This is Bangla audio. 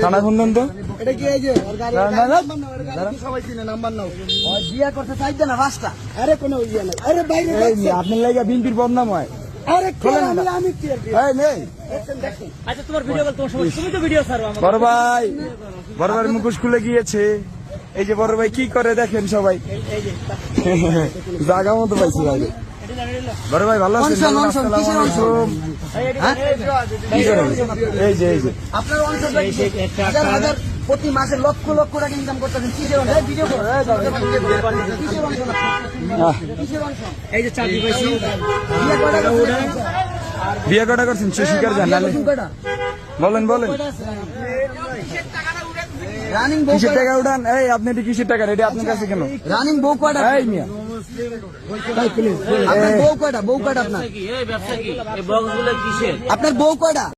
থানা ফোন দেন তো। এটা কি এই যে সবাই চিনে নাম্বার নাও। বিয়া করতে চাইছে না রাস্তা। আরে কোনো ইয়ে নাই। আরে বাইরে আপনার লাগা বিনপির বদনাম হয়। আরে আমি কি এই নেই। আচ্ছা তোমার ভিডিও কল তোমার সময় তুমি তো ভিডিও ছাড়ো আমাকে। বড় ভাই মুখোশ খুলে গিয়েছে। এই যে বড় ভাই কি করে দেখেন সবাই। জায়গা মতো পাইছি ভাই। বড় ভাই ভালো আছেন? এই যে আপনার অঞ্চল হাজার প্রতি মাসে লক্ষ লক্ষ টাকা ইনকাম করতেছেন। কিসের অঞ্চল? ভিডিও করো। কিসের অঞ্চল? এই যে চাকরি পাইছি। বিয়ে কটা করছেন? শিকার জান বলেন রানিং বউ কিসের টাকা উঠান? এই আপনি এটি কিসের টাকা? এটা আপনার কাছে কেন? রানিং বউ কয়টা? এই মিয়া আপনার বউ কয়টা? আপনার ব্যবসা কি? এই বক্সগুলো কিসের? আপনার বউ কয়টা?